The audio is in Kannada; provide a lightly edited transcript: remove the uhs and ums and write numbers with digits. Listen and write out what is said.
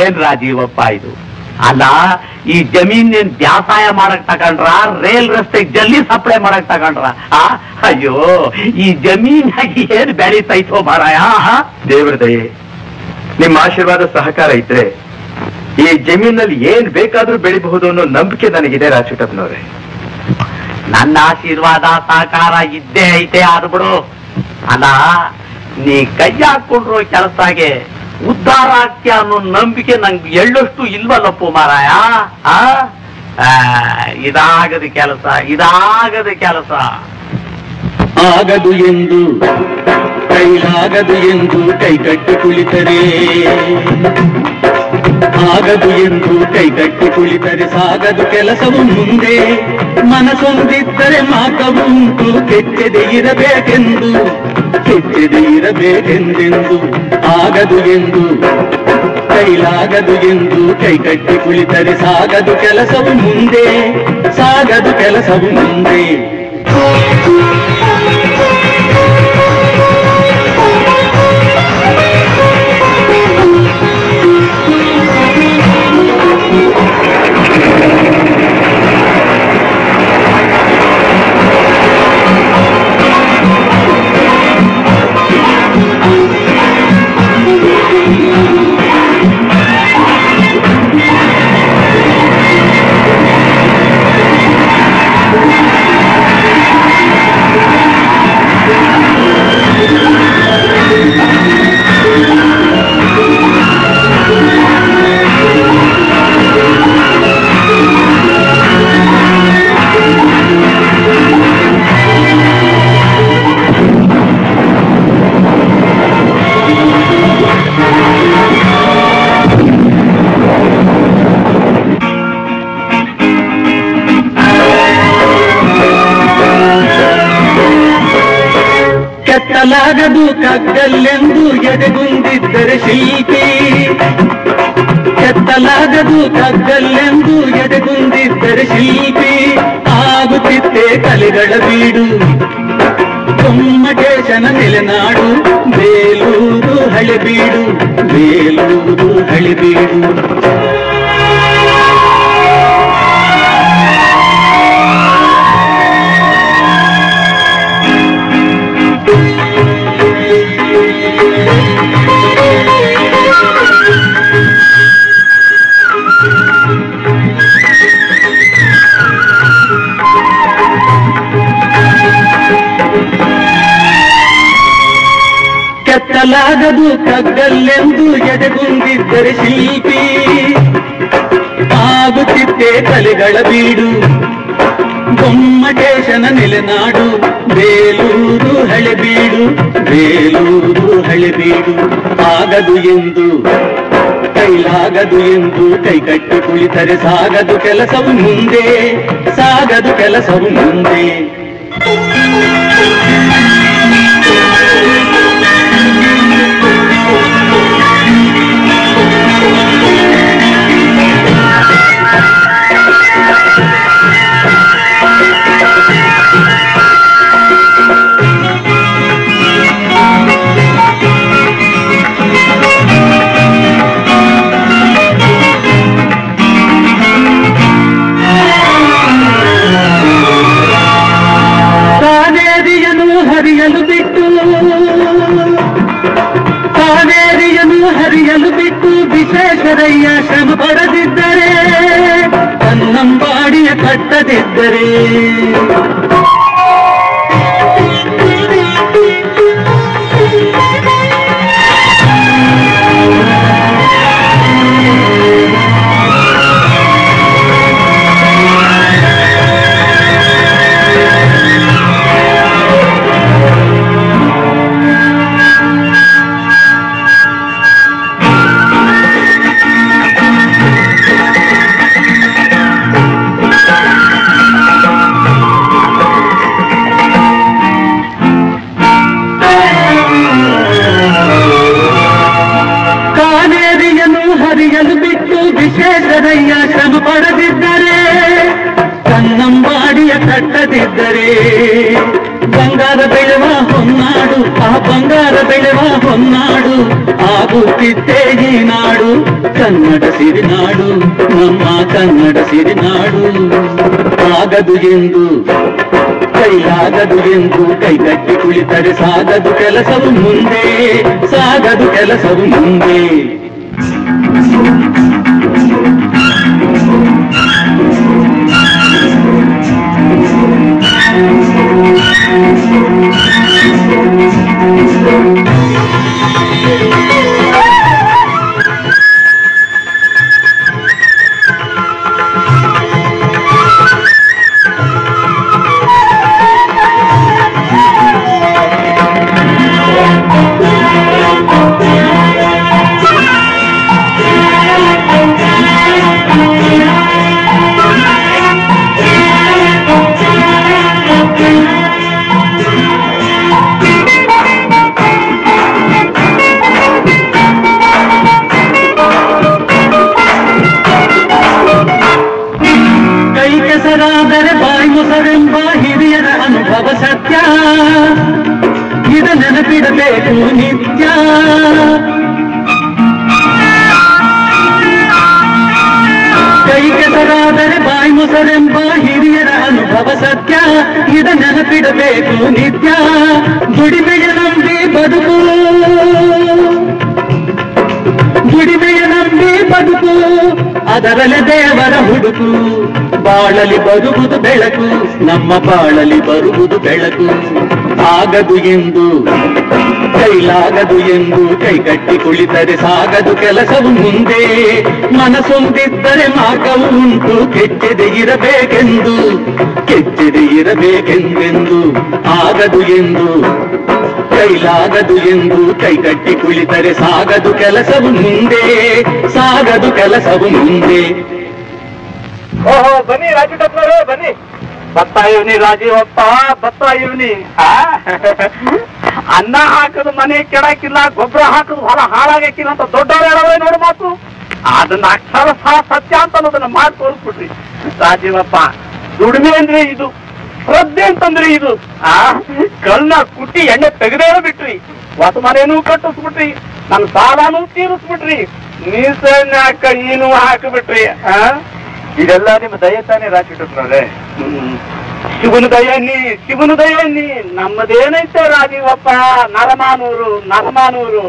ಏನ್ ರಾಜೀವಪ್ಪ ಇದು? ಅಲ್ಲ, ಈ ಜಮೀನೇನ್ ವ್ಯಾಸಾಯ ಮಾಡಕ್ ತಗೊಂಡ್ರ, ರೈಲ್ ರಸ್ತೆಗೆ ಜಲ್ಲಿ ಸಪ್ಲೈ ಮಾಡಕ್ ತಗೊಂಡ್ರ? ಅಯ್ಯೋ, ಈ ಜಮೀನಾಗಿ ಏನ್ ಬೆಳೀತೈತೋ ಮಾರಾಯ. ದೇವ್ರ ದಯೆ, ನಿಮ್ಮ ಆಶೀರ್ವಾದ ಸಹಕಾರ ಇದ್ರೆ ಈ ಜಮೀನಲ್ಲಿ ಏನ್ ಬೇಕಾದ್ರೂ ಬೆಳಿಬಹುದು ಅನ್ನೋ ನಂಬಿಕೆ ನನಗಿದೆ ರಾಜುಟಪ್ಪನವ್ರೆ. ನನ್ನ ಆಶೀರ್ವಾದ ಸಹಕಾರ ಇದ್ದೇ ಐತೆ, ಆದ್ಬಿಡು. ಅಲ್ಲ, ನೀ ಕೈ ಹಾಕೊಂಡ್ರು ಕೆಲಸಗೆ ಉದ್ಧಾರ ಆಗ್ತೀಯ ಅನ್ನೋ ನಂಬಿಕೆ ನಂಗೆ ಎಳ್ಳಷ್ಟು ಇಲ್ವಲ್ಲಪ್ಪು ಮಾರಾಯ. ಇದಾಗದ ಕೆಲಸ, ಇದಾಗದ ಕೆಲಸ. ಆಗದು ಎಂದು ಕೈಲಾಗದು ಎಂದು ಕೈಕಟ್ಟಿ ಕುಳಿತರೆ, ಆಗದು ಎಂದು ಕೈಕಟ್ಟಿ ಕುಳಿತರೆ ಸಾಗದು ಕೆಲಸವು ಮುಂದೆ. ಮನಸೊಂದಿದ್ದರೆ ಮಾತವುಂಟು, ಕೆಚ್ಚದೆ ಇರಬೇಕೆಂದು, ಕೆಚ್ಚದೆ ಇರಬೇಕೆಂದೆಂದು. ಆಗದು ಎಂದು ಕೈಲಾಗದು ಎಂದು ಕೈಕಟ್ಟಿ ಕುಳಿತರೆ ಸಾಗದು ಕೆಲಸವು ಮುಂದೆ, ಸಾಗದು ಕೆಲಸವು ಮುಂದೆ. ಕೆತ್ತಲಾಗದು ಕಗ್ಗಲ್ಲೆಂದು ಎದೆಗುಂದಿದ್ದರೆ ಶಿಲ್ಪಿ, ಕೆತ್ತಲಾಗದು ಕಗ್ಗಲ್ಲೆಂದು ಎದೆಗುಂದಿದ್ದರೆ ಶಿಲ್ಪಿ. ಆಗುತ್ತಿದ್ದೆ ಕಲೆಗಳ ಬೀಡು, ಗೊಮ್ಮಟೇಶನ ನೆಲೆನಾಡು. ಬೇಲೂರು ಹಳೆಬೀಡು, ಬೇಲೂರು ಹಳೆಬೀಡು. ಕೆತ್ತಲಾಗದು ಕಗ್ಗಲ್ಲೆಂದು ಎದೆಗುಂದಿದ್ದರೆ ಶಿಲ್ಪಿ. ಆಗುತ್ತಿದ್ದೆ ಕಲೆಗಳ ಬೀಡು, ಗೊಮ್ಮಟೇಶನ ನೆಲೆನಾಡು. ಬೇಲೂರು ಹಳೆಬೀಡು, ಬೇಲೂರು ಹಳೆಬೀಡು. ಆಗದು ಎಂದು ಕೈಲಾಗದು ಎಂದು ಕೈಕಟ್ಟಿ ಕುಳಿತರೆ ಸಾಗದು ಕೆಲಸವು ಮುಂದೆ, ಸಾಗದು ಕೆಲಸವು ಮುಂದೆ. ಹರಿಯಲು ಬಿಟ್ಟು ವಿಶ್ವೇಶ್ವರಯ್ಯ ಶ್ರಮ ಪಡದಿದ್ದರೆ, ಕನ್ನಂಬಾಡಿಯ ಕಟ್ಟದಿದ್ದರೆ. ವಿಶ್ವೇಶ್ವರಯ್ಯ ಶ್ರಮ ಪಡದಿದ್ದರೆ, ಕನ್ನಂಬಾಡಿಯ ಕಟ್ಟದಿದ್ದರೆ. ಬಂಗಾರ ಬೆಳೆವ ಹೊನ್ನಾಡು, ಆ ಬಂಗಾರ ಬೆಳೆವ ಹೊನ್ನಾಡು, ಆಗುತ್ತಿದ್ದೇ ಈ ನಾಡು ಕನ್ನಡ ಸಿರಿನಾಡು, ನಮ್ಮ ಕನ್ನಡ ಸಿರಿನಾಡು. ಆಗದು ಎಂದು ಕೈಲಾಗದು ಎಂದು ಕೈಗಟ್ಟಿ ಕುಳಿತರೆ ಸಾಗದು ಕೆಲಸವು ಮುಂದೆ, ಸಾಗದು ಕೆಲಸವು ಮುಂದೆ. ಕೆಸರಾದರೆ ಬಾಯಿ ಮೊಸರೆಂಬ ಹಿರಿಯರ ಅನುಭವ ಸತ್ಯ, ಇದ ನೆನಪಿಡಬೇಕು ನಿತ್ಯ. ಕೈ ಕೆಸರಾದರೆ ಬಾಯಿ ಮೊಸರೆಂಬ ಹಿರಿಯರ ಅನುಭವ ಸತ್ಯ, ಇದ ನೆನಪಿಡಬೇಕು ನಿತ್ಯ. ದುಡಿಮೆಯ ನಂಬಿ ಬದುಕು, ದುಡಿಮೆಯ ನಂಬಿ ಬದುಕು, ಅದರಲ್ಲಿ ದೇವರ ಹುಡುಕು. ಬಾಳಲಿ ಬರುವುದು ಬೆಳಕು, ನಮ್ಮ ಬಾಳಲಿ ಬರುವುದು ಬೆಳಕು. ಆಗದು ಎಂದು ಕೈಲಾಗದು ಎಂದು ಕೈಗಟ್ಟಿ ಕುಳಿತರೆ ಸಾಗದು ಕೆಲಸವು ಮುಂದೆ. ಮನಸೊಂದಿದ್ದರೆ ಮಾರ್ಗವು ಉಂಟು, ಕೆಚ್ಚದೆ ಇರಬೇಕೆಂದು, ಕೆಚ್ಚದೆ ಇರಬೇಕೆಂದೆಂದು. ಆಗದು ಎಂದು ಕೈಲಾಗದು ಎಂದು ಕೈಗಟ್ಟಿ ಕುಳಿತರೆ ಸಾಗದು ಕೆಲಸವು ಮುಂದೆ, ಸಾಗದು ಕೆಲಸವು ಮುಂದೆ. ಓಹೋ, ಬನ್ನಿ ರಾಜೀವಪ್ಪನವರು, ಬನ್ನಿ. ಬರ್ತಾ ಇವನಿ ರಾಜೀವಪ್ಪ, ಬರ್ತಾ ಇವನಿ. ಅನ್ನ ಹಾಕದು ಮನೆ ಕೆಡಕಿಲ್ಲ, ಗೊಬ್ಬರ ಹಾಕದು ಹೊಲ ಹಾಳಾಗಕ್ಕಿಲ್ಲ ಅಂತ ದೊಡ್ಡವ್ರು ಹೇಳೋದೇ ನೋಡು ಮಾತು. ಅದನ್ನ ಅಕ್ಷರ ಸತ್ಯ ಅಂತ ಅನ್ನೋದನ್ನ ಮಾಡಿ ತೋರಿಸ್ಬಿಟ್ರಿ ರಾಜೀವಪ್ಪ. ದುಡಿಮೆ ಅಂದ್ರೆ ಇದು, ಶ್ರದ್ಧೆ ಅಂತಂದ್ರೆ ಇದು. ಕಳ್ಳ ಕುಟ್ಟಿ ಎಣ್ಣೆ ತೆಗೆದೇ ಬಿಟ್ರಿ, ಹೊಸ ಮನೇನೂ ಕಟ್ಟಿಸ್ಬಿಟ್ರಿ, ನನ್ನ ಸಾಲನೂ ತೀರಿಸ್ಬಿಟ್ರಿ, ಮೀಸನ್ನ ಕೈನೂ ಹಾಕಿಬಿಟ್ರಿ. ಇದೆಲ್ಲ ನಿಮ್ಮ ದಯ ತಾನೇ ರಾಜೀವಪ್ಪನವ್ರೆ? ಶಿವನ ದಯನ್ನಿ, ಶಿವನ ದಯನ್ನಿ. ನಮ್ಮದೇನೈತೆ ರಾಜೀವಪ್ಪ, ನರಮಾನೂರು, ನರಮಾನೂರು.